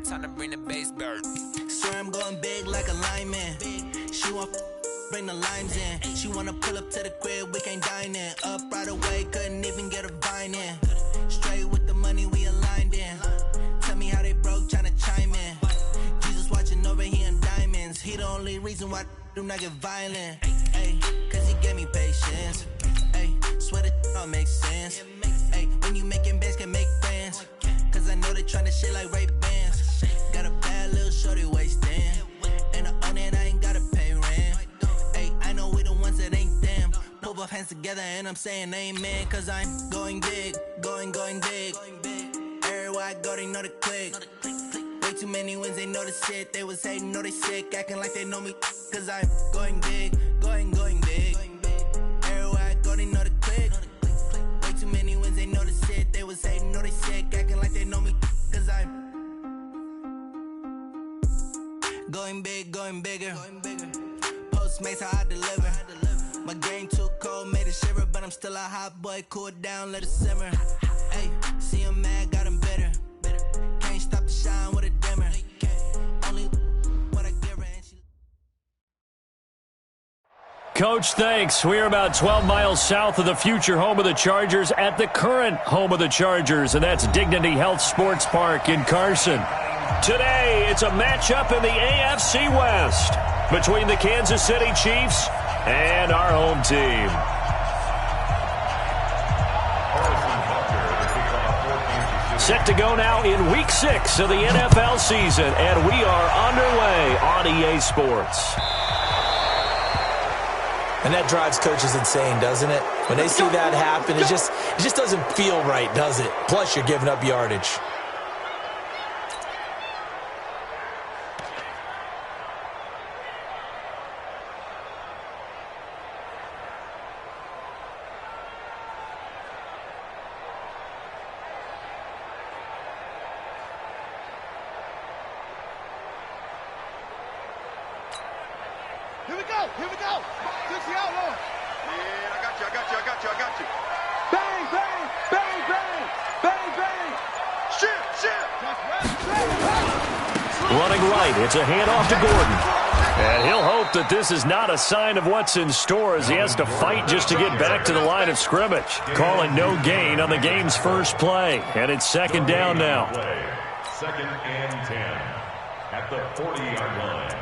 Time to bring the bass bird. Swear I'm going big like a lineman. She want bring the limes in. She wanna pull up to the crib, we can't dine in. Up right away, couldn't even get a vine in. Straight with the money we aligned in. Tell me how they broke, tryna chime in. Jesus watching over here in diamonds. He the only reason why I do not get violent. Ay, cause he gave me patience. Ay, swear that all makes sense. Ay, when you making bands, can make friends. Cause I know they tryna shit like Ray-Bans. Got a bad little shorty wasting. And I own it, I ain't gotta pay rent. Ay, I know we the ones that ain't them. Put both hands together and I'm saying amen. Cause I'm going big, going big. Everywhere I go, they know the click. Way too many wins, they know the shit. They was hating, know they sick, acting like they know me. Cause I'm going big, going big. Everywhere I go, they know the click. Way too many wins, they know the shit. They was hating, know they sick, acting like they know me. Cause I'm going big, going bigger. Postmates how I deliver. My game too cold, made it shiver. But I'm still a hot boy, cool it down, let it simmer. Hey, see him mad, got him bitter. Can't stop the shine with a dimmer. Only what I give her and she... Coach, thanks. We're about 12 miles south of the future home of the Chargers at the current home of the Chargers, and that's Dignity Health Sports Park in Carson. Today, it's a matchup in the AFC West between the Kansas City Chiefs and our home team. Set to go now in Week 6 of the NFL season, and we are underway on EA Sports. And that drives coaches insane, doesn't it? When they see that happen, it just doesn't feel right, does it? Plus, you're giving up yardage. Here we go. This the outlaw. Yeah, I got you. Bang, bang, bang, bang, bang, bang. Shit. Running right, it's a handoff to Gordon. And he'll hope that this is not a sign of what's in store as he has to fight just to get back to the line of scrimmage. Calling no gain on the game's first play. And it's second down now. Second and 10 at the 40-yard line.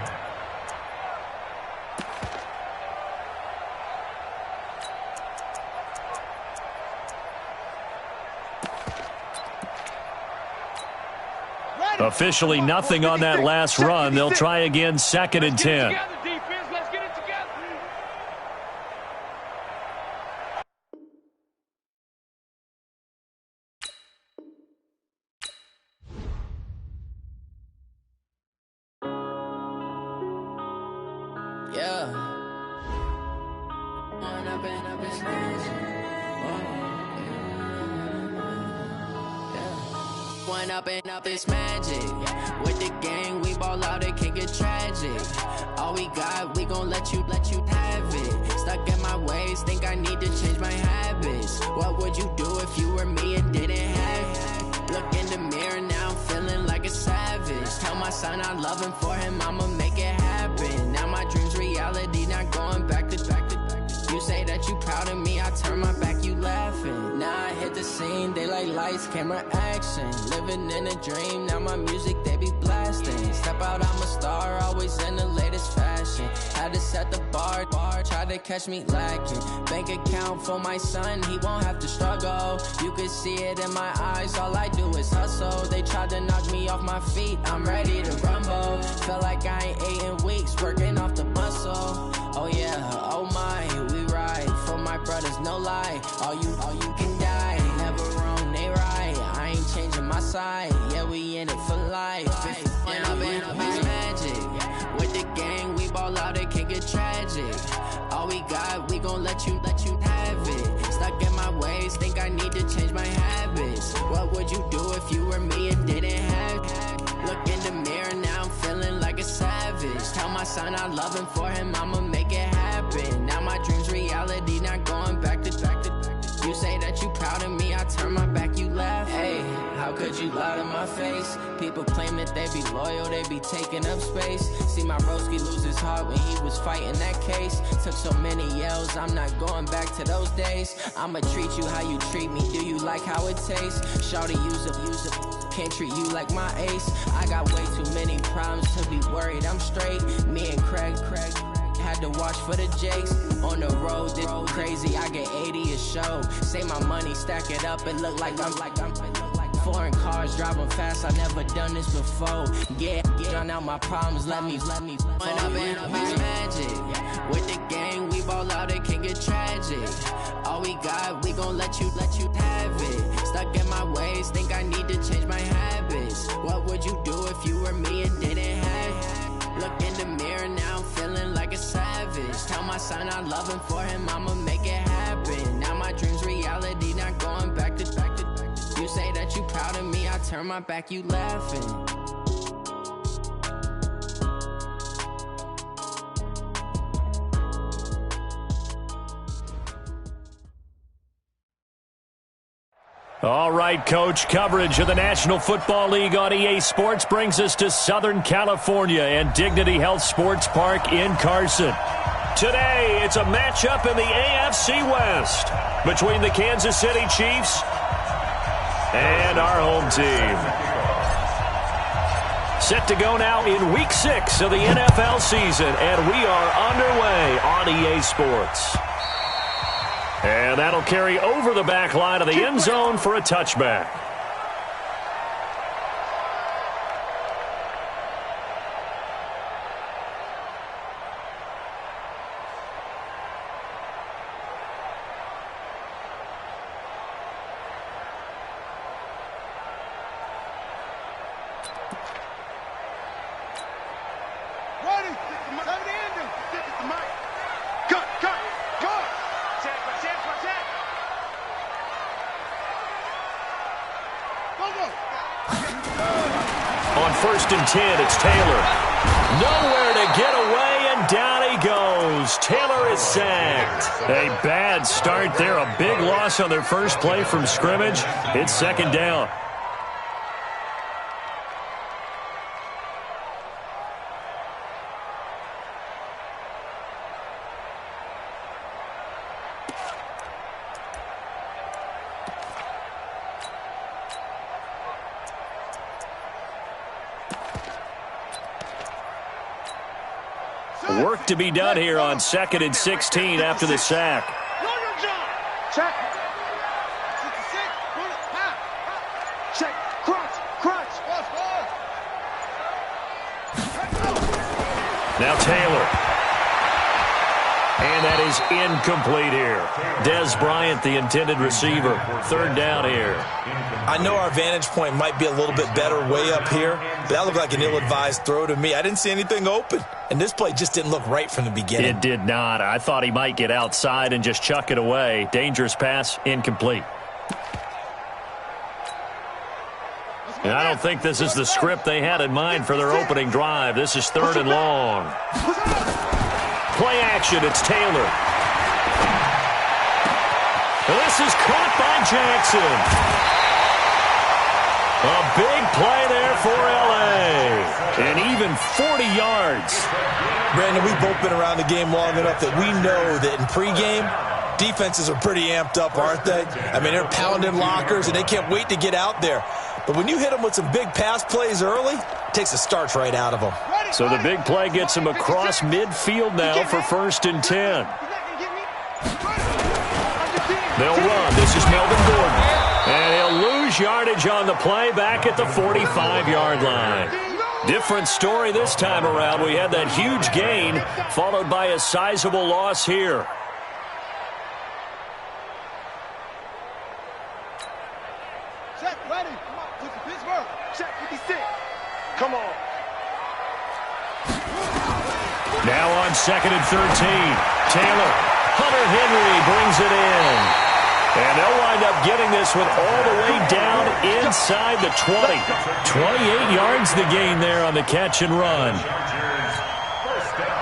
Officially nothing on that last run. They'll try again, second and 10. Let's get it together. Yeah. One up and up, it's magic. With the gang, we ball out, it can get tragic. All we got, we gon' let you have it. Stuck in my ways, think I need to change my habits. What would you do if you were me and didn't have it? Look in the mirror, now I'm feeling like a savage. Tell my son I love him, for him I'ma make it happen. Now my dream's reality, not going back to back. You say that you proud of me, I turn my back, you laughing. Now I hit the scene, they like lights, camera, action. Living in a dream, now my music, they be blasting. Step out, I'm a star, always in the latest fashion. Had to set the bar, try to catch me lacking. Bank account for my son, he won't have to struggle. You can see it in my eyes, all I do is hustle. They tried to knock me off my feet, I'm ready to rumble. Felt like I ain't ate in weeks, working off the muscle. Oh yeah, oh my, we ride for my brothers, no lie. All you can die, never wrong, they right. I ain't changing my side, yeah, we in it for life. And I've been it's magic. With the gang, we ball out, it can get tragic. All we got, we gon' let you have it. Stuck in my ways, think I need to change my habits. What would you do if you were me and didn't have it? Look in the mirror, now I'm feeling like a savage. Tell my son I love him, for him I'ma make it happen. Now my dream's reality, not going back to back. You say that you proud of me, I turn my back, you laugh. Hey, how could you loud in my face. People claim that they be loyal, they be taking up space. See my broski lose his heart when he was fighting that case. Took so many yells, I'm not going back to those days. I'ma treat you how you treat me, do you like how it tastes? Shawty, use up, can't treat you like my ace. I got way too many problems to be worried, I'm straight. Me and Craig had to watch for the Jakes. On the road, this crazy, I get 80 a show. Say my money, stack it up, it look like I'm foreign cars, driving fast, I never done this before. Yeah, drown out my problems, let me Run up and magic. With the gang, we ball out, it can get tragic. All we got, we gon' let you have it. Stuck in my ways, think I need to change my habits. What would you do if you were me and didn't have it? Look in the mirror now, I'm feeling like a savage. Tell my son I love him, for him I'ma make it happen. Now my dream's reality, not going back to. You say that you proud of me, I turn my back, you laughing. All right, Coach, coverage of the National Football League on EA Sports brings us to Southern California and Dignity Health Sports Park in Carson. Today, it's a matchup in the AFC West between the Kansas City Chiefs and our home team. Set to go now in Week 6 of the NFL season, and we are underway on EA Sports. And that'll carry over the back line of the end zone for a touchback. On 1st and 10, it's Taylor. Nowhere to get away, and down he goes. Taylor is sacked. A bad start there. A big loss on their first play from scrimmage. It's 2nd down. Work to be done here on 2nd and 16 after the sack. Check. Check. Crunch. Now Taylor. And that is incomplete here. Dez Bryant, the intended receiver. 3rd down here. I know our vantage point might be a little bit better way up here, but that looked like an ill-advised throw to me. I didn't see anything open, and this play just didn't look right from the beginning. It did not. I thought he might get outside and just chuck it away. Dangerous pass, incomplete. And I don't think this is the script they had in mind for their opening drive. This is 3rd and long. Play action, it's Taylor. This is caught by Jackson. A big play there for L.A. And even 40 yards. Brandon, we've both been around the game long enough that we know that in pregame, defenses are pretty amped up, aren't they? I mean, they're pounding lockers, and they can't wait to get out there. But when you hit them with some big pass plays early, it takes the starch right out of them. So the big play gets him across midfield now for 1st and 10. They'll run. This is Melvin Gordon. And he'll lose yardage on the play back at the 45-yard line. Different story this time around. We had that huge gain followed by a sizable loss here. Check, ready. Look at Pittsburgh. Check, 56. Come on. Now on 2nd and 13. Taylor. Hunter Henry brings it in. And they'll wind up getting this one all the way down inside the 20. 28 yards the gain there on the catch and run.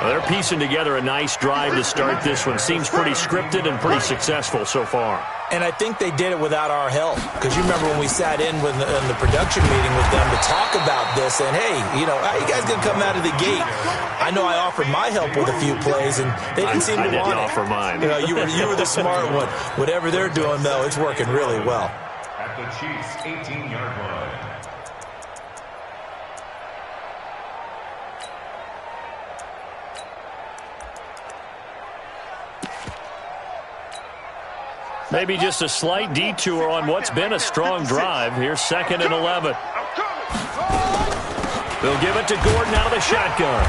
They're piecing together a nice drive to start this one. Seems pretty scripted and pretty successful so far. And I think they did it without our help. Because you remember when we sat in the production meeting with them to talk about this, and hey, how you guys going to come out of the gate? I know I offered my help with a few plays, and they didn't seem to want it. I didn't offer mine. You were the smart one. Whatever they're doing, though, it's working really well. At the Chiefs' 18-yard line. Maybe just a slight detour on what's been a strong drive. Here's 2nd and 11. They'll give it to Gordon out of the shotgun.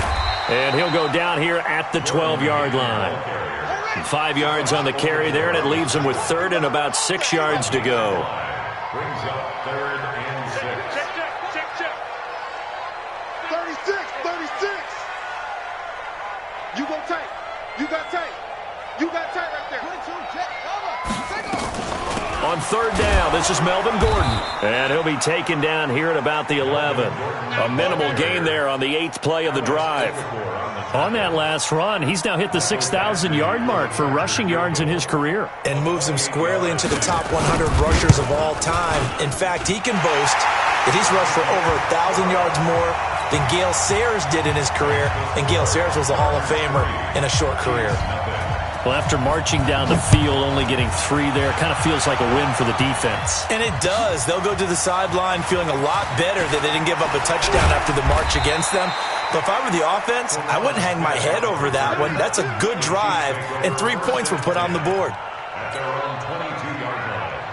And he'll go down here at the 12-yard line. 5 yards on the carry there, and it leaves him with 3rd and about 6 yards to go. Brings up 3rd and 6. Check. 36. You go tight. You got tight right there. 22, check. On 3rd down, this is Melvin Gordon. And he'll be taken down here at about the 11. A minimal gain there on the 8th play of the drive. On that last run, he's now hit the 6,000-yard mark for rushing yards in his career. And moves him squarely into the top 100 rushers of all time. In fact, he can boast that he's rushed for over 1,000 yards more than Gale Sayers did in his career. And Gale Sayers was a Hall of Famer in a short career. Well, after marching down the field, only getting 3 there, kind of feels like a win for the defense. And it does. They'll go to the sideline feeling a lot better that they didn't give up a touchdown after the march against them. But if I were the offense, I wouldn't hang my head over that one. That's a good drive, and 3 points were put on the board. At their own 22-yard line.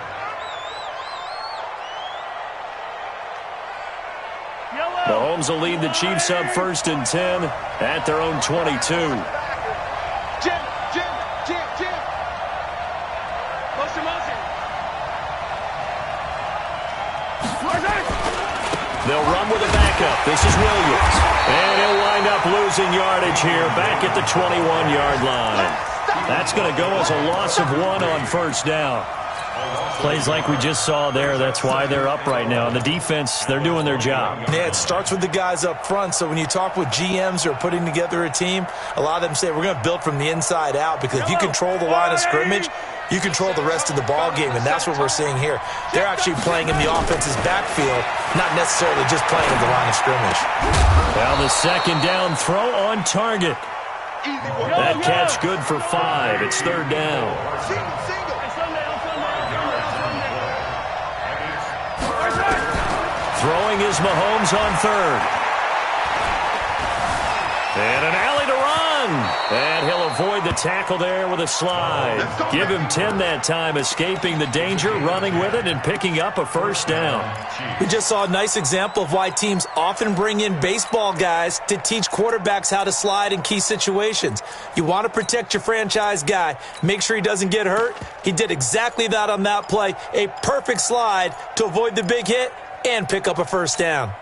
Mahomes will lead the Chiefs up 1st and 10 at their own 22. Jim. Motion. They'll run with a backup. This is Williams. And he'll wind up losing yardage here back at the 21-yard line. That's going to go as a loss of 1 on 1st down. Plays like we just saw there, that's why they're up right now. And the defense, they're doing their job. Yeah, it starts with the guys up front. So when you talk with GMs who are putting together a team, a lot of them say we're going to build from the inside out, because if you control the line of scrimmage, you control the rest of the ball game, and that's what we're seeing here. They're actually playing in the offense's backfield, not necessarily just playing in the line of scrimmage. Well, the 2nd down throw on target. That catch good for 5. It's 3rd down. Throwing is Mahomes on 3rd. And an alley to run. And he'll avoid the tackle there with a slide. Give him 10 that time, escaping the danger, running with it, and picking up a 1st down. We just saw a nice example of why teams often bring in baseball guys to teach quarterbacks how to slide in key situations. You want to protect your franchise guy. Make sure he doesn't get hurt. He did exactly that on that play. A perfect slide to avoid the big hit and pick up a 1st down.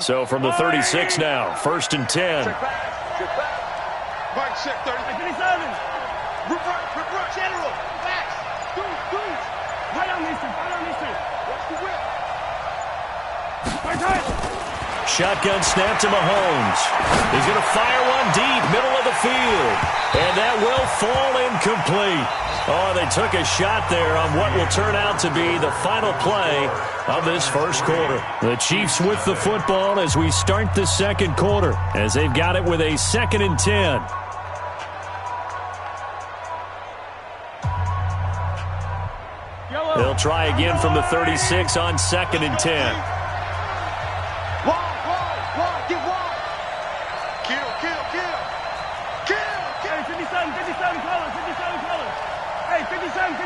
So from the 36 now, 1st and 10. Check back. Mike, check 30. 57. Rip right. General. Backs. Dudes. Right on these two. Watch the whip. Shotgun snap to Mahomes. He's going to fire one deep, middle of the field. And that will fall incomplete. Oh, they took a shot there on what will turn out to be the final play of this 1st quarter. The Chiefs with the football as we start the 2nd quarter, as they've got it with a 2nd and 10. They'll try again from the 36 on 2nd and 10. Wide. Get wide. Kill. Hey, 57 colors. Hey, 57. Go.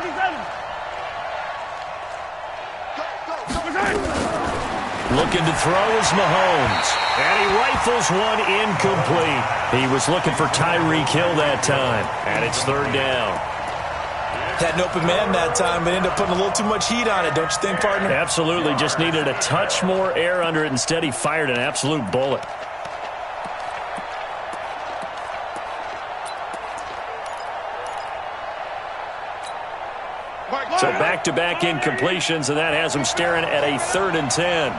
Looking to throw is Mahomes. And he rifles one incomplete. He was looking for Tyreek Hill that time. And it's 3rd down. Had an open man that time, but ended up putting a little too much heat on it, don't you think, partner? Absolutely. Just needed a touch more air under it. Instead, he fired an absolute bullet. So back-to-back incompletions, and that has him staring at a 3rd and 10.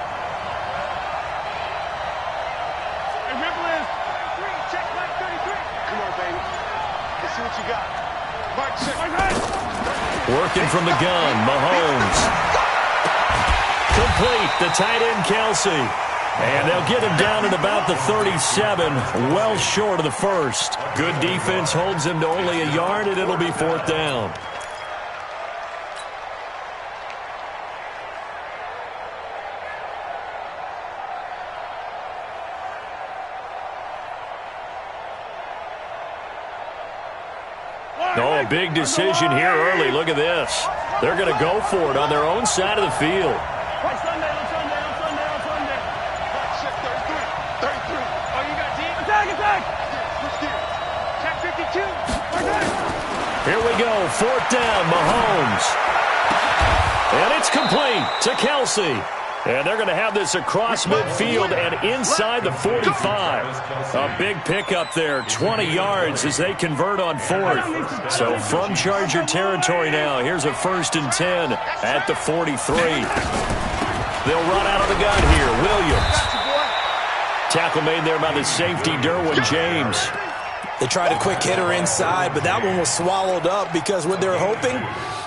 Working from the gun, Mahomes. Complete, the tight end, Kelsey. And they'll get him down at about the 37, well short of the first. Good defense holds him to only a yard, and it'll be 4th down. Oh, a big decision here early. Look at this. They're going to go for it on their own side of the field. Here we go, 4th down, Mahomes. And it's complete to Kelsey. And they're going to have this across midfield and inside the 45. A big pickup there, 20 yards as they convert on 4th. So from Charger territory now, here's a 1st and 10 at the 43. They'll run out of the gun here, Williams. Tackle made there by the safety, Derwin James. They tried a quick hitter inside, but that one was swallowed up because what they're hoping,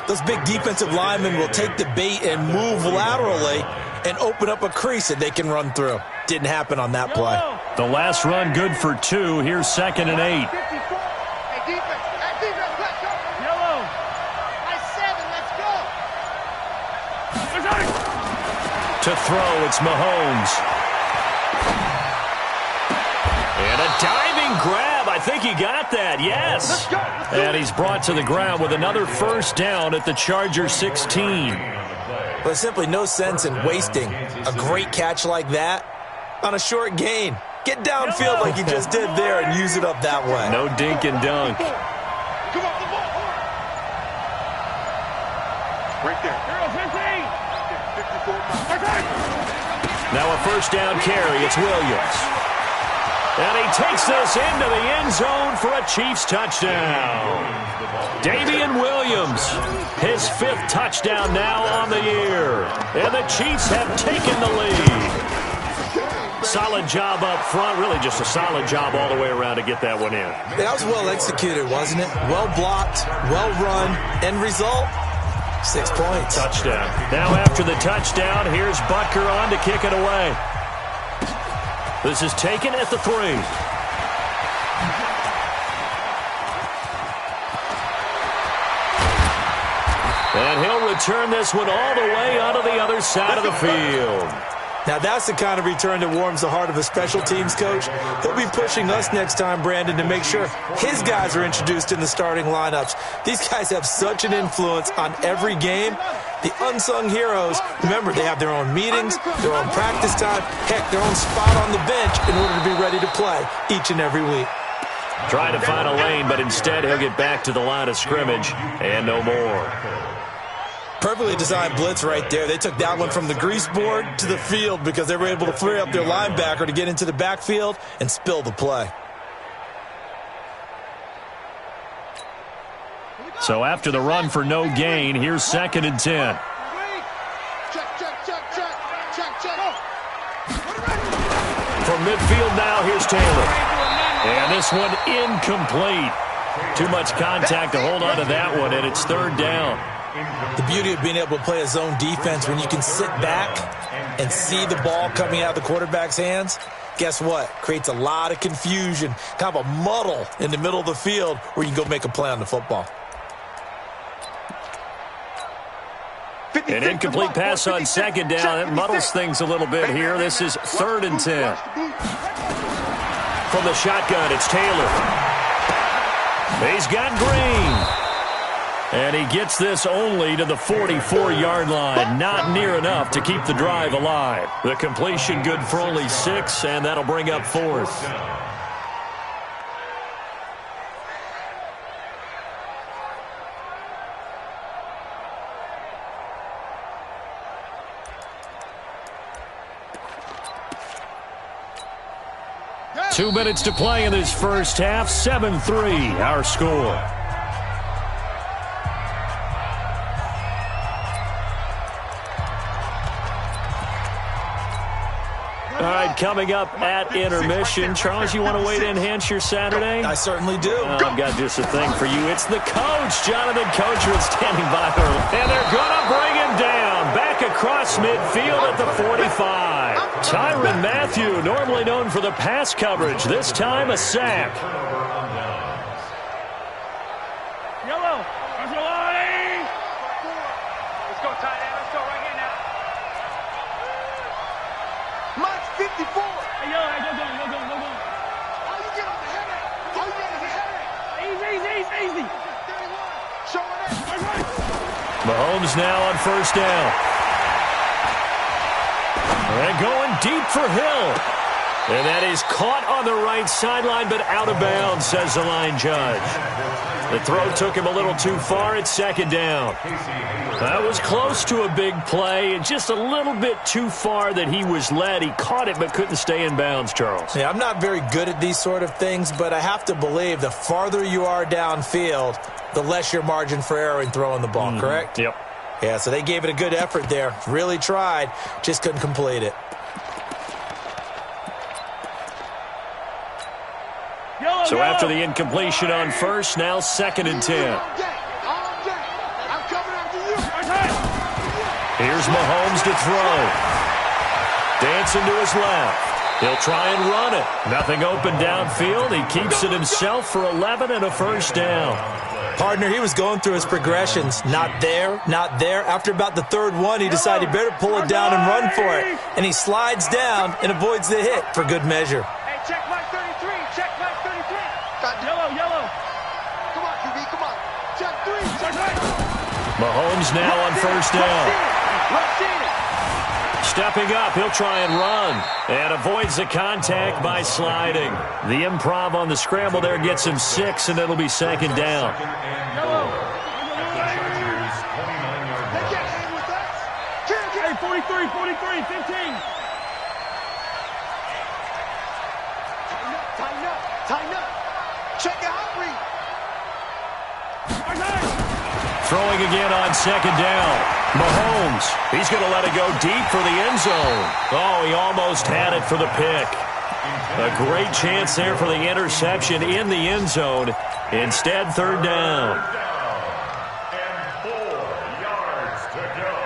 those big defensive linemen will take the bait and move laterally and open up a crease that they can run through. Didn't happen on that play. The last run good for 2. Here's 2nd and 8. To throw, it's Mahomes. And a diving grab. I think he got that, yes. And he's brought to the ground with another 1st down at the Chargers 16. But simply no sense in wasting a great catch like that on a short gain. Get downfield like you just did there and use it up that way. No dink and dunk. Right there. Now a 1st down carry. It's Williams. And he takes this into the end zone for a Chiefs touchdown. Damian Williams, his 5th touchdown now on the year. And the Chiefs have taken the lead. Solid job up front, really just a solid job all the way around to get that one in. That was well executed, wasn't it? Well blocked, well run, end result, 6 points. Touchdown. Now after the touchdown, here's Butker on to kick it away. This is taken at the 3. And he'll return this one all the way onto the other side of the field. Now that's the kind of return that warms the heart of a special teams coach. He'll be pushing us next time, Brandon, to make sure his guys are introduced in the starting lineups. These guys have such an influence on every game. The unsung heroes, remember, they have their own meetings, their own practice time, heck, their own spot on the bench in order to be ready to play each and every week. Trying to find a lane, but instead he'll get back to the line of scrimmage and no more. Perfectly designed blitz right there. They took that one from the grease board to the field because they were able to free up their linebacker to get into the backfield and spill the play. So after the run for no gain, here's 2nd and 10. From midfield now, here's Taylor. And this one incomplete. Too much contact to hold on to that one, and it's 3rd down. The beauty of being able to play a zone defense when you can sit back and see the ball coming out of the quarterback's hands, guess what? Creates a lot of confusion, kind of a muddle in the middle of the field where you can go make a play on the football. An incomplete pass on 2nd down. That muddles things a little bit here. This is 3rd and 10. From the shotgun, it's Taylor. He's got Green. And he gets this only to the 44-yard line. Not near enough to keep the drive alive. The completion good for only 6, and that'll bring up 4th. Yeah. 2 minutes to play in this first half. 7-3, our score. All right, coming up at intermission. Charles, you want a way to enhance your Saturday? I certainly do. I've got just a thing for you. It's the coach, Jonathan Coachman, standing by her. And they're going to bring him down. Back across midfield at the 45. Tyrann Mathieu, normally known for the pass coverage. This time a sack. Yellow. Let's go, line. Let's go, tight end. Let's go right here now. Mike's 54. Hey, yellow, hey, go. How you get on the headache? Easy. 31. Showing it. Mahomes now on first down. And going deep for Hill. And that is caught on the right sideline, but out of bounds, says the line judge. The throw took him a little too far. It's second down. That was close to a big play, and just a little bit too far that he was led. He caught it but couldn't stay in bounds, Charles. Yeah, I'm not very good at these sort of things, but I have to believe the farther you are downfield, the less your margin for error in throwing the ball, correct? Yep. Yeah, so they gave it a good effort there. Really tried, just couldn't complete it. So after the incompletion on first, now second and 10. Here's Mahomes to throw. Dancing to his left. He'll try and run it. Nothing open downfield. He keeps it himself for 11 and a first down. Partner, he was going through his progressions. Not there, not there. After about the third one, he decided he better pull it down and run for it. And he slides down and avoids the hit for good measure. Hey, check my 33. Check my 33. Got yellow. Come on, QB, come on. Check 3. Check right. Mahomes now on first down. Stepping up, he'll try and run. And avoids the contact by sliding. The improv on the scramble there gets him 6, and it'll be second down. They can't hang with us. Hey, 43, 15. Tighten up. Check your heart rate. Throwing again on second down. Mahomes, he's going to let it go deep for the end zone. Oh, he almost had it for the pick. A great chance there for the interception in the end zone. Instead, third down. And 4 yards to go.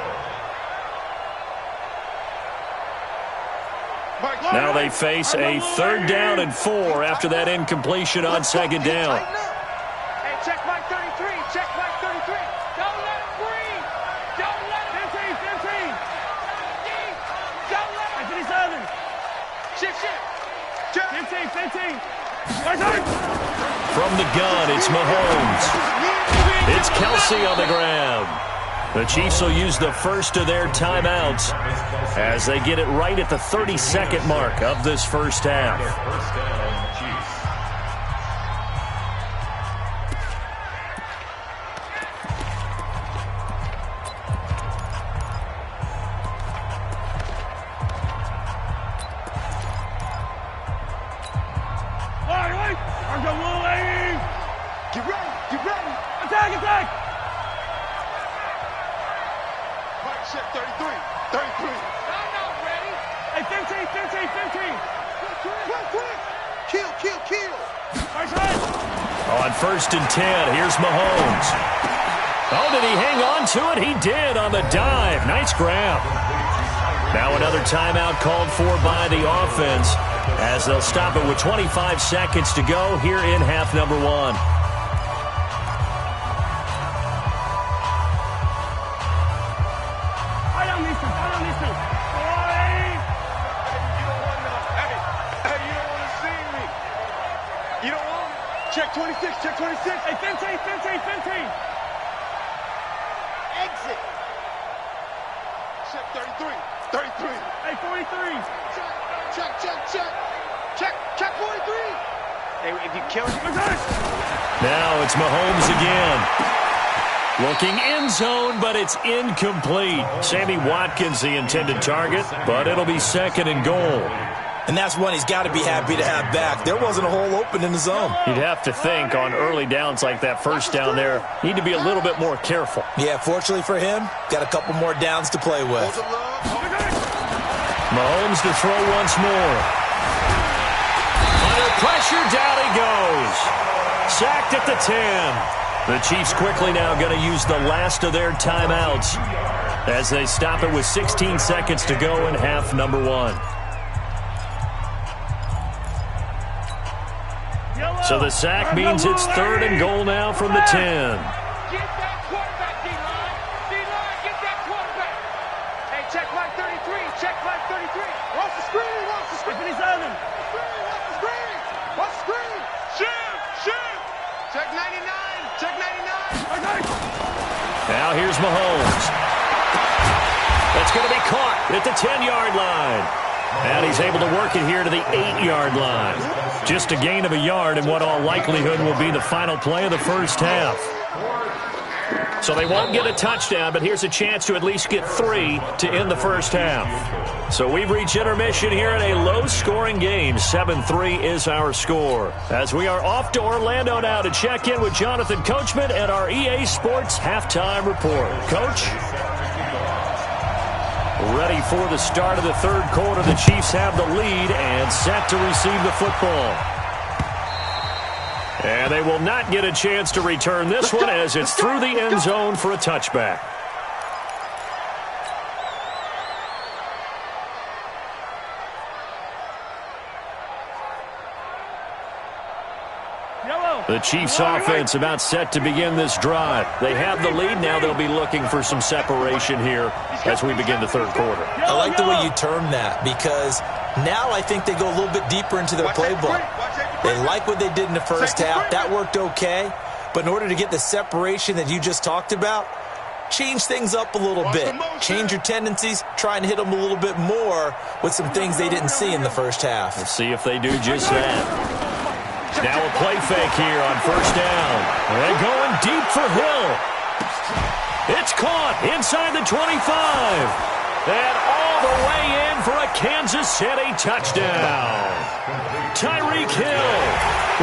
Now they face a third down and 4 after that incompletion on second down. Hey, check Mike 33. Check Mike 33. Don't let him breathe. Don't let him. 15. Don't let him. 57. Shift. 15. From the gun, it's Mahomes. It's Kelsey on the ground. The Chiefs will use the first of their timeouts as they get it right at the 32nd mark of this first half. First down, Chiefs. Get ready. Attack. Mike, check 33. I'm not ready. Hey, 15. Quick. Kill. On first and 10, here's Mahomes. Oh, did he hang on to it? He did on the dive. Nice grab. Now another timeout called for by the offense as they'll stop it with 25 seconds to go here in half number 1. I don't need to. Hey, you don't want to see me. You don't want me. Check 26. Hey, 15. Exit. Check 33. Hey, 43. Check 43. Hey, if you kill it. Now it's Mahomes again. Looking end zone, but it's incomplete. Sammy Watkins the intended target, but it'll be second and goal. And that's one he's got to be happy to have back. There wasn't a hole open in the zone. You'd have to think on early downs like that first down there, need to be a little bit more careful. Yeah, fortunately for him, got a couple more downs to play with. Mahomes to throw once more. Under pressure, down he goes. Sacked at the 10. The Chiefs quickly now going to use the last of their timeouts as they stop it with 16 seconds to go in half number 1. So the sack means it's 3rd and goal now from the 10. Get that quarterback, D-line. D-line, get that quarterback. Hey, check Mike 33. Check Mike 33. Watch the screen. Watch the screen. He's on him. Watch the screen. Watch the screen. Shoot. Check 99. Check 99. Now here's Mahomes. That's going to be caught at the 10-yard line. And he's able to work it here to the 8-yard line. Just a gain of a yard in what all likelihood will be the final play of the first half. So they won't get a touchdown, but here's a chance to at least get 3 to end the first half. So we've reached intermission here in a low-scoring game. 7-3 is our score. As we are off to Orlando now to check in with Jonathan Coachman and our EA Sports Halftime Report. Coach? Ready for the start of the third quarter. The Chiefs have the lead and set to receive the football. And they will not get a chance to return this one as it's through the end zone for a touchback. The Chiefs offense about set to begin this drive. They have the lead. Now they'll be looking for some separation here as we begin the third quarter. I like the way you term that because now I think they go a little bit deeper into their playbook. They like what they did in the first half. That worked okay. But in order to get the separation that you just talked about, change things up a little bit. Change your tendencies. Try and hit them a little bit more with some things they didn't see in the first half. Let's see if they do just that. Now a play fake here on first down. And going deep for Hill. It's caught inside the 25. And all the way in for a Kansas City touchdown. Tyreek Hill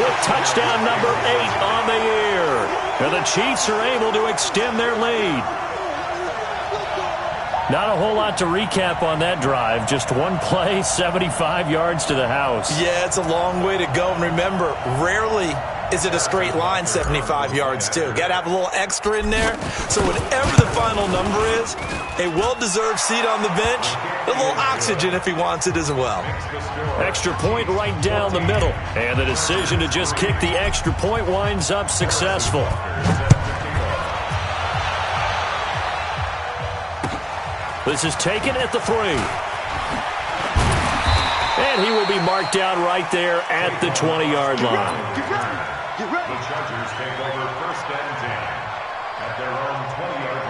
with touchdown number 8 on the year. And the Chiefs are able to extend their lead. Not a whole lot to recap on that drive. Just one play, 75 yards to the house. Yeah, it's a long way to go. And remember, rarely is it a straight line 75 yards, too. Got to have a little extra in there. So whatever the final number is, a well-deserved seat on the bench, a little oxygen if he wants it as well. Extra point right down the middle. And the decision to just kick the extra point winds up successful. This is taken at the 3. And he will be marked down right there at the 20-yard line. The Chargers take over first and 10 at their own 20-yard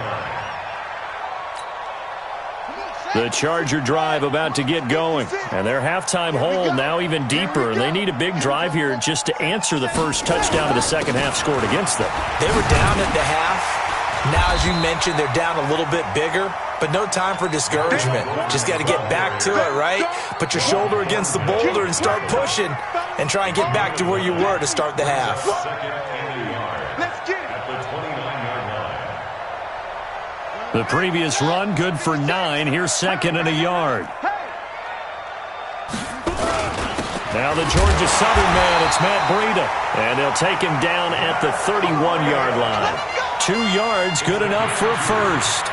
line. The Charger drive about to get going. And their halftime hole now even deeper. And they need a big drive here just to answer the first touchdown of the second half scored against them. They were down at the half. Now, as you mentioned, they're down a little bit bigger, but no time for discouragement. Just got to get back to it, right? Put your shoulder against the boulder and start pushing and try and get back to where you were to start the half. The previous run, good for 9. Here's 2nd and a yard. Now the Georgia Southern man, it's Matt Breida. And they'll take him down at the 31-yard line. 2 yards, good enough for a first.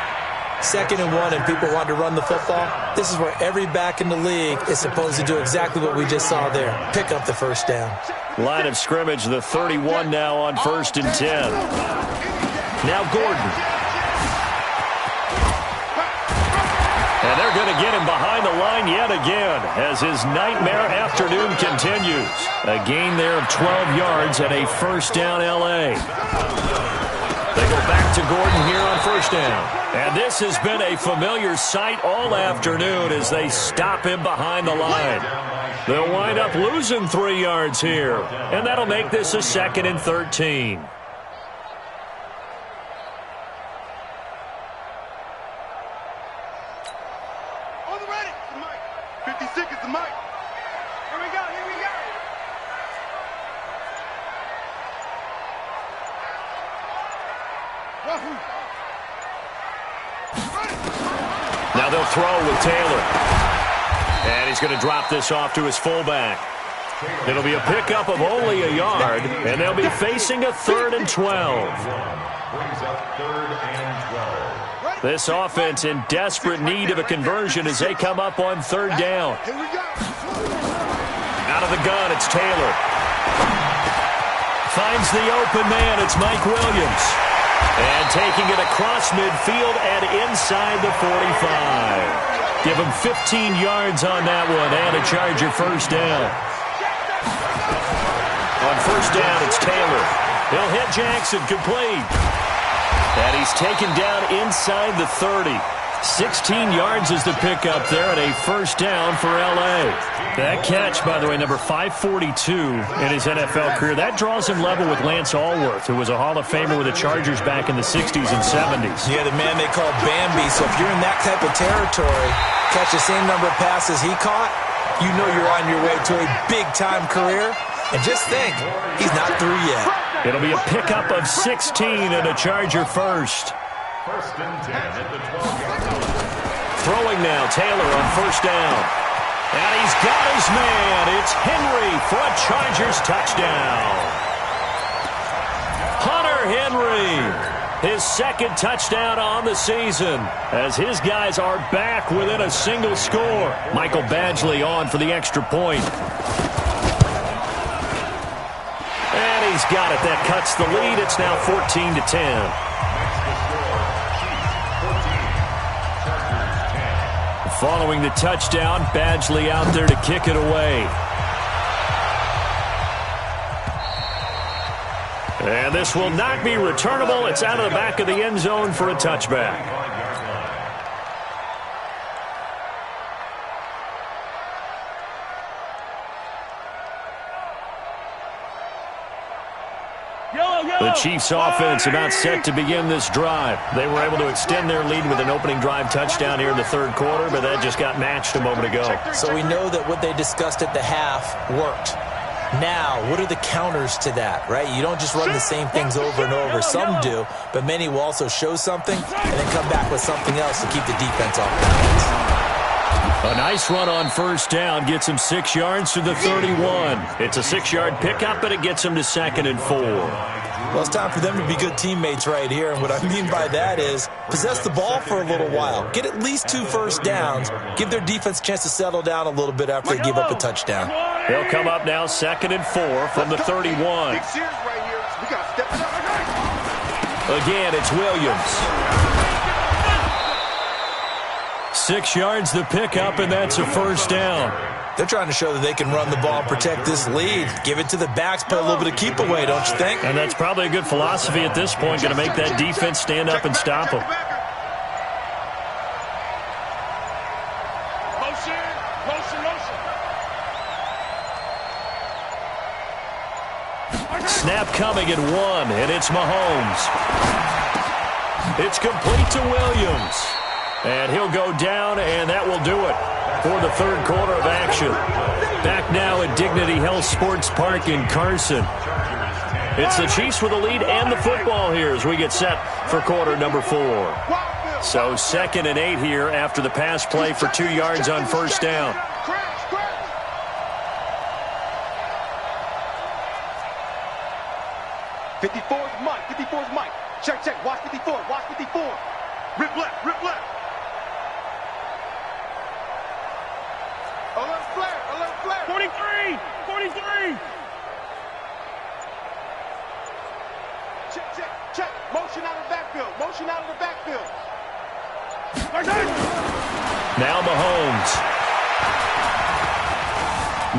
2nd and 1, and people want to run the football. This is where every back in the league is supposed to do exactly what we just saw there. Pick up the first down. Line of scrimmage, the 31 now on 1st and 10. Now Gordon. And they're going to get him behind the line yet again as his nightmare afternoon continues. A gain there of 12 yards and a first down L.A. They go back to Gordon here on first down. And this has been a familiar sight all afternoon as they stop him behind the line. They'll wind up losing 3 yards here. And that'll make this a 2nd and 13. On the ready. The mic. 56 is the mic. Here we go. Here we go. Now they'll throw with Taylor. And he's going to drop this off to his fullback. It'll be a pickup of only a yard, and they'll be facing a 3rd and 12. Brings up 3rd and 12. This offense in desperate need of a conversion as they come up on 3rd down. Out of the gun, it's Taylor. Finds the open man, it's Mike Williams. And taking it across midfield and inside the 45. Give him 15 yards on that one and a Charger first down. On first down, it's Taylor. He'll hit Jackson, complete. And he's taken down inside the 30. 16 yards is the pickup there and a first down for L.A. That catch, by the way, number 542 in his NFL career, that draws him level with Lance Allworth, who was a Hall of Famer with the Chargers back in the 60s and 70s. Yeah, the man they call Bambi. So if you're in that type of territory, catch the same number of passes he caught, you know you're on your way to a big-time career. And just think, he's not through yet. It'll be a pickup of 16 and a Charger first. 1st and 10 at the 12-yard line. Throwing now, Taylor on first down. And he's got his man. It's Henry for a Chargers touchdown. Hunter Henry, his 2nd touchdown on the season, as his guys are back within a single score. Michael Badgley on for the extra point. And he's got it. That cuts the lead. It's now 14-10. Following the touchdown, Badgley out there to kick it away. And this will not be returnable. It's out of the back of the end zone for a touchback. The Chiefs offense about set to begin this drive. They were able to extend their lead with an opening drive touchdown here in the 3rd quarter, but that just got matched a moment ago. So we know that what they discussed at the half worked. Now, what are the counters to that, right? You don't just run the same things over and over. Some do, but many will also show something and then come back with something else to keep the defense off balance. A nice run on first down gets him 6 yards to the 31. It's a 6-yard pickup, but it gets him to 2nd and 4. Well, it's time for them to be good teammates right here, and what I mean by that is possess the ball for a little while, get at least 2 first downs, give their defense a chance to settle down a little bit after they give up a touchdown. They'll come up now 2nd and 4 from the 31. Again, it's Williams. 6 yards the pickup, and that's a first down. They're trying to show that they can run the ball and protect this lead. Give it to the backs, put a little bit of keep away, don't you think? And that's probably a good philosophy at this point, going to make that defense stand up and stop them. Snap coming at 1, and it's Mahomes. It's complete to Williams. And he'll go down, and that will do it for the 3rd quarter of action. Back now at Dignity Health Sports Park in Carson. It's the Chiefs with the lead and the football here as we get set for quarter number 4. So 2nd and 8 here after the pass play for 2 yards on first down. Mike. Check. Watch 54. Rip left. Alert flare. 43. Check. Motion out of the backfield. Now Mahomes.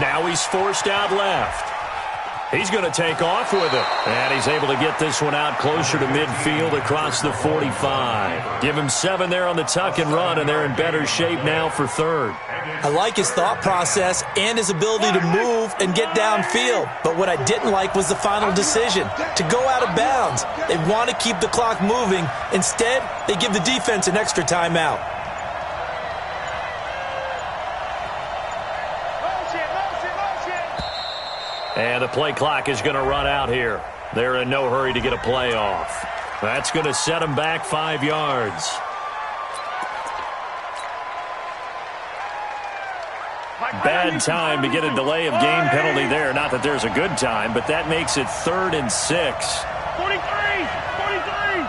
Now he's forced out left. He's going to take off with it. And he's able to get this one out closer to midfield across the 45. Give him 7 there on the tuck and run, and they're in better shape now for 3rd. I like his thought process and his ability to move and get downfield. But what I didn't like was the final decision, to go out of bounds. They want to keep the clock moving. Instead, they give the defense an extra timeout. And the play clock is going to run out here. They're in no hurry to get a play off. That's going to set them back 5 yards. Bad time to get a delay of game penalty there. Not that there's a good time, but that makes it 3rd and 6. 43! 43!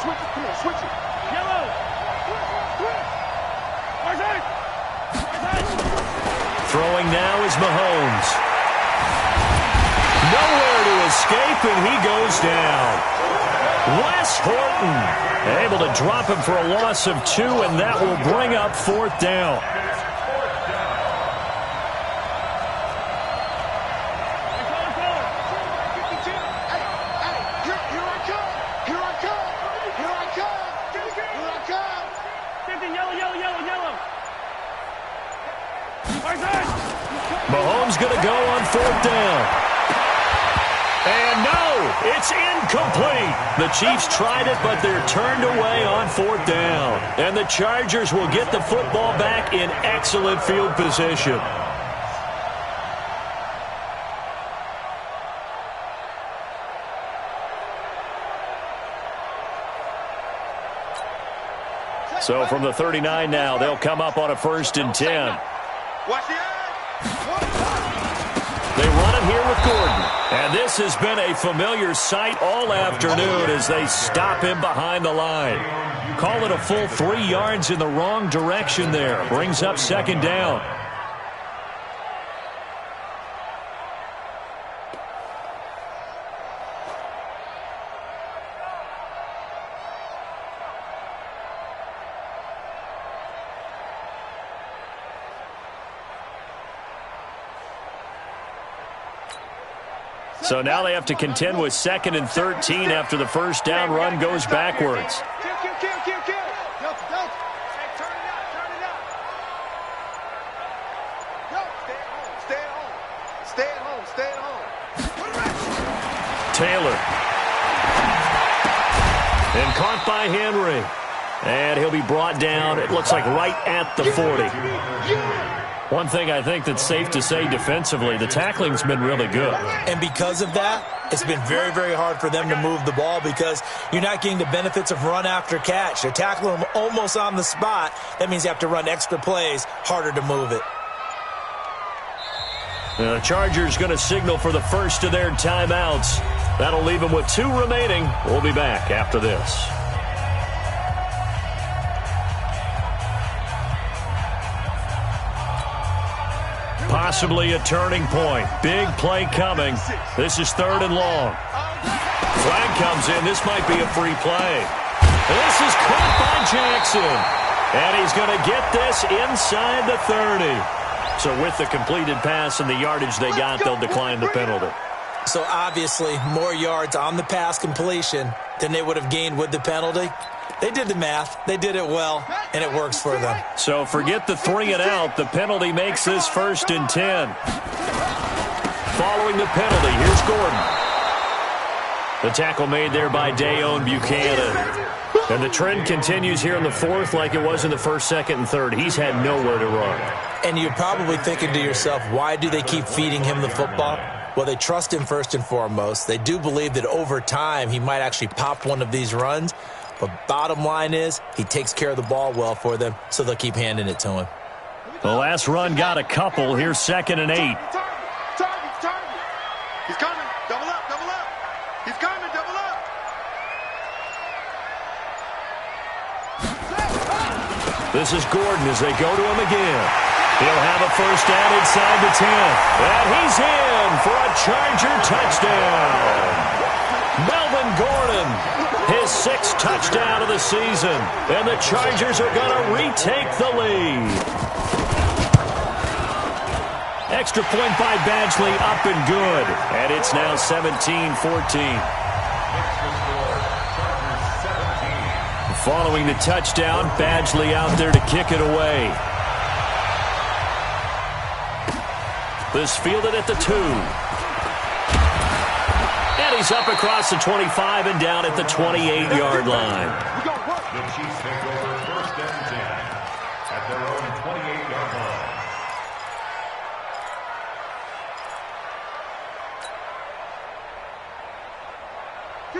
Switch it. Come on, switch it. Yellow! Throwing now is Mahomes. Nowhere to escape, and he goes down. Wes Horton able to drop him for a loss of 2, and that will bring up 4th down. Mahomes going to go on 4th down. And no, it's incomplete. The Chiefs tried it, but they're turned away on 4th down. And the Chargers will get the football back in excellent field position. So from the 39 now, they'll come up on a 1st and 10. They run it here with Gordon. And this has been a familiar sight all afternoon as they stop him behind the line. Call it a full 3 yards in the wrong direction there. Brings up 2nd down. So now they have to contend with 2nd and 13 after the 1st down run goes backwards. Taylor. And caught by Henry. And he'll be brought down, it looks like right at the 40. One thing I think that's safe to say defensively, the tackling's been really good. And because of that, it's been very, very hard for them to move the ball because you're not getting the benefits of run after catch. They're tackling them almost on the spot. That means you have to run extra plays, harder to move it. The Chargers going to signal for the first of their timeouts. That'll leave them with 2 remaining. We'll be back after this. Possibly a turning point. Big play coming. This is 3rd and long. Flag comes in. This might be a free play. This is caught by Jackson. And he's going to get this inside the 30. So with the completed pass and the yardage they got, they'll decline the penalty. So obviously more yards on the pass completion than they would have gained with the penalty. They did the math. They did it well, and it works for them. So forget the 3 and out. The penalty makes this 1st and 10. Following the penalty, here's Gordon. The tackle made there by Dayon Buchanan. And the trend continues here in the 4th like it was in the 1st, 2nd, and 3rd. He's had nowhere to run. And you're probably thinking to yourself, why do they keep feeding him the football? Well, they trust him first and foremost. They do believe that over time he might actually pop one of these runs. But bottom line is, he takes care of the ball well for them, so they'll keep handing it to him. The last run got a couple. Here's 2nd and 8. Target. He's coming. Double up. He's coming. Double up. This is Gordon as they go to him again. He'll have a 1st down inside the 10. And he's in for a Charger touchdown. Melvin Gordon, his 6th touchdown of the season. And the Chargers are going to retake the lead. Extra point by Badgley, up and good. And it's now 17-14. Following the touchdown, Badgley out there to kick it away. This fielded at the 2. And he's up across the 25 and down at the 28-yard line. The Chiefs take over 1st and 10 at their own 28-yard line.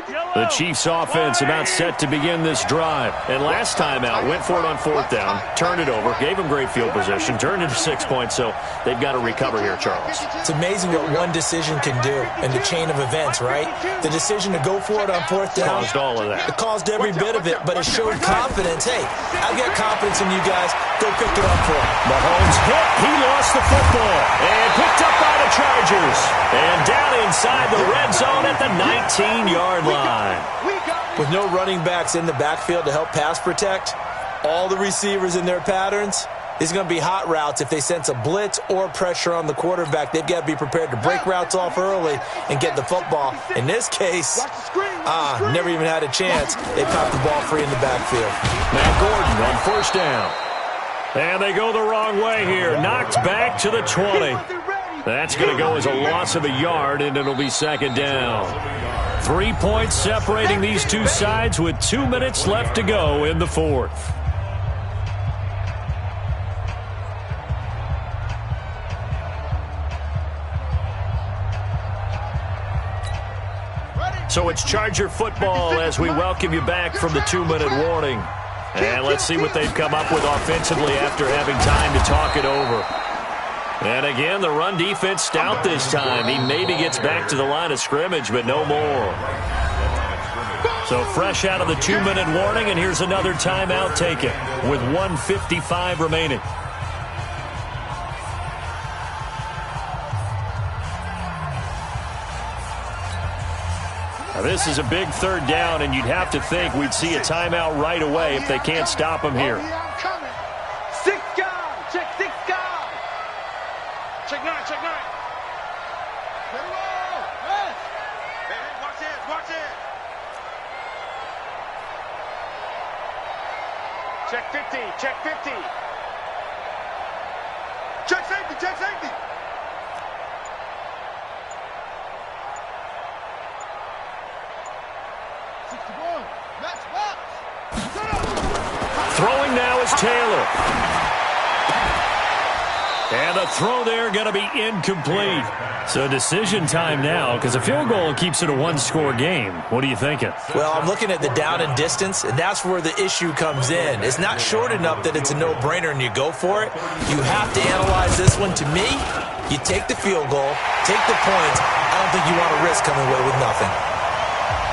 The Chiefs offense about set to begin this drive. And last time out, went for it on 4th down, turned it over, gave them great field position, turned into 6 points, so they've got to recover here, Charles. It's amazing what one decision can do in the chain of events, right? The decision to go for it on 4th down. Caused all of that. It caused every bit of it, but it showed confidence. Hey, I've got confidence in you guys. Go pick it up for him. Mahomes hit. He lost the football. And picked up by the Chargers. And down inside the red zone at the 19-yard line. With no running backs in the backfield to help pass protect, all the receivers in their patterns, it's going to be hot routes. If they sense a blitz or pressure on the quarterback, they've got to be prepared to break routes off early and get the football. In this case, never even had a chance. They popped the ball free in the backfield. Matt Gordon on 1st down. And they go the wrong way here. Knocked back to the 20. That's going to go as a loss of a yard, and it'll be 2nd down. 3 points separating these two sides with 2 minutes left to go in the 4th. So it's Charger football as we welcome you back from the 2-minute warning. And let's see what they've come up with offensively after having time to talk it over. And again, the run defense stout this time. He maybe gets back to the line of scrimmage, but no more. So fresh out of the 2-minute warning, and here's another timeout taken with 1:55 remaining. Now this is a big 3rd down, and you'd have to think we'd see a timeout right away if they can't stop him here. 6 guard. Check 6 guard. Check 9. Check 9. Hey, watch it. Watch it. Check 50. Check 50. Check safety. Check safety. Throwing now is Taylor. And the throw there going to be incomplete. So decision time now, because a field goal keeps it a 1-score game. What are you thinking? Well, I'm looking at the down and distance, and that's where the issue comes in. It's not short enough that it's a no-brainer and you go for it. You have to analyze this one. To me, you take the field goal, take the points. I don't think you want to risk coming away with nothing.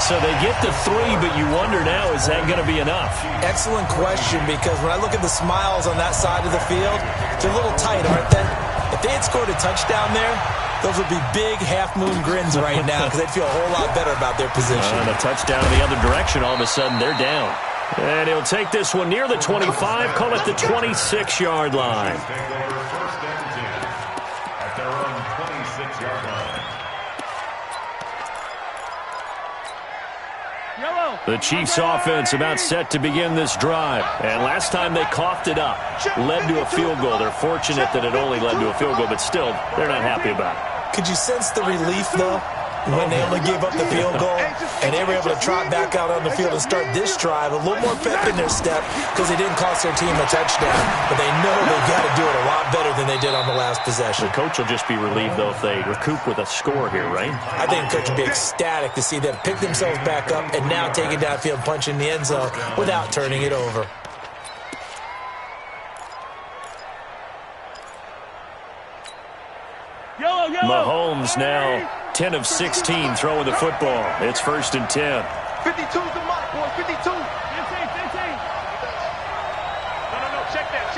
So they get the 3, but you wonder now, is that going to be enough? Excellent question, because when I look at the smiles on that side of the field, they're a little tight, aren't they? If they had scored a touchdown there, those would be big half-moon grins right now because they'd feel a whole lot better about their position. And a touchdown the other direction, all of a sudden they're down. And he'll take this one near the 25, call it the 26-yard line. At their own 26-yard line. The Chiefs offense about set to begin this drive. And last time they coughed it up, led to a field goal. They're fortunate that it only led to a field goal, but still, they're not happy about it. Could you sense the relief, though, when they only gave up the field goal and they were able to trot back out on the field and start this drive a little more pep in their step because they didn't cost their team a touchdown, but they know they've got to do it a lot better than they did on the last possession. The coach will just be relieved, though, if they recoup with a score here, right? I think the coach will be ecstatic to see them pick themselves back up and now take it downfield, punch in the end zone without turning it over. Mahomes now 10 of 16 throwing the football. It's 1st and 10. 52's the mark, boy. 52. 15. No, check that.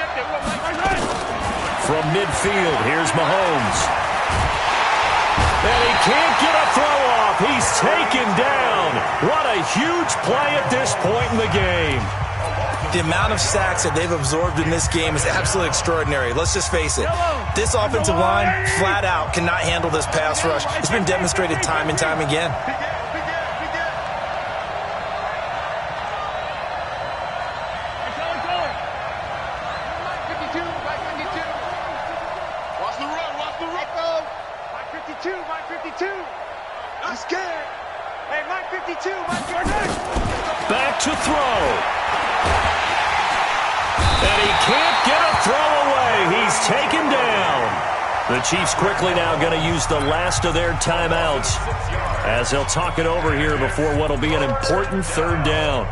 From midfield, here's Mahomes. And he can't get a throw off. He's taken down. What a huge play at this point in the game. The amount of sacks that they've absorbed in this game is absolutely extraordinary. Let's just face it. This offensive line, flat out, cannot handle this pass rush. It's been demonstrated time and time again. Back to throw. And he can't get a throw away. He's taken down. The Chiefs quickly now going to use the last of their timeouts as they'll talk it over here before what will be an important third down.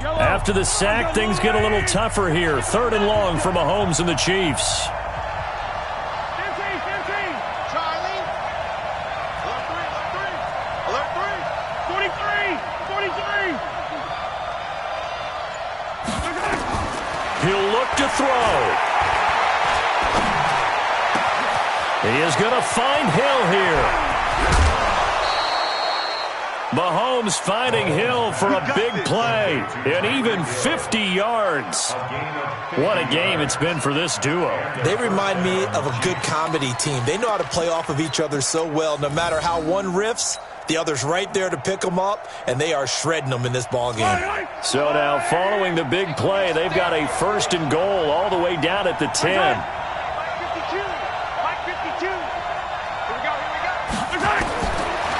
After the sack, things get a little tougher here. 3rd and long for Mahomes and the Chiefs. He'll look to throw. He is going to find Hill here. Mahomes finding Hill for a big play, and even 50 yards. What a game it's been for this duo. They remind me of a good comedy team. They know how to play off of each other so well. No matter how one riffs, the other's right there to pick them up, and they are shredding them in this ball game. So now, following the big play, they've got a 1st and goal all the way down at the 10.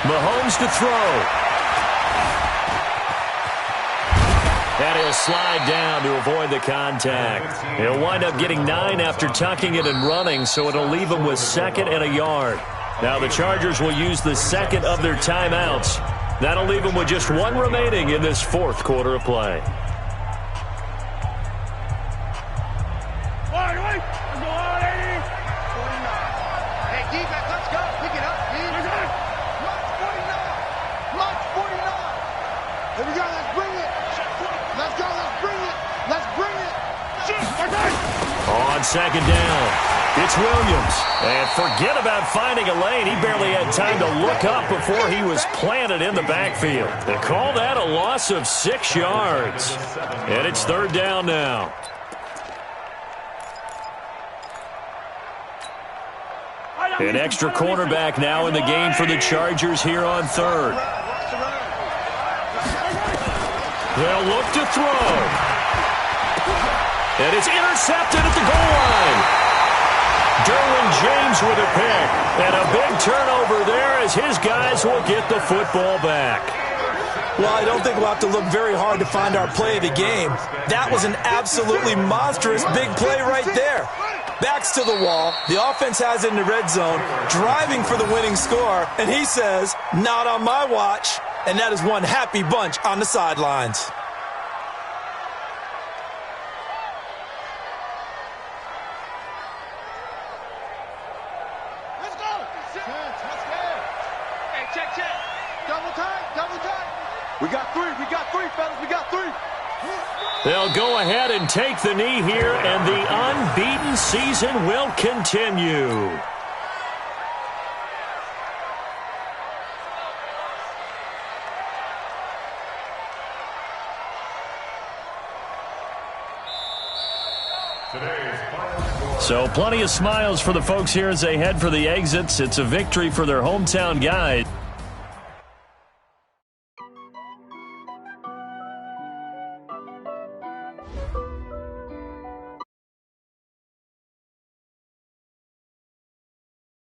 Mahomes to throw. And he'll slide down to avoid the contact. He'll wind up getting 9 after tucking it and running, so it'll leave him with 2nd and a yard. Now the Chargers will use the 2nd of their timeouts. That'll leave them with just 1 remaining in this 4th quarter of play. Hey, defense, let's go. Pick it up, dude. March 49. March 49. Here we go. Let's bring it. Let's go. Let's bring it. Let's bring it. On 2nd down, it's Williams. And forget about finding a lane. He barely had time to look up before he was planted in the backfield. They call that a loss of 6 yards. And it's 3rd down now. An extra cornerback now in the game for the Chargers here on 3rd. They'll look to throw. And it's intercepted at the goal line. Derwin James with a pick. And a big turnover there as his guys will get the football back. Well, I don't think we'll have to look very hard to find our play of the game. That was an absolutely monstrous big play right there. Backs to the wall. The offense has it in the red zone, driving for the winning score. And he says, not on my watch. And that is one happy bunch on the sidelines. Let's go. Hey, check. Double time. We got 3, fellas. We got 3. They'll go ahead and take the knee here, and the unbeaten season will continue. So plenty of smiles for the folks here as they head for the exits. It's a victory for their hometown guys.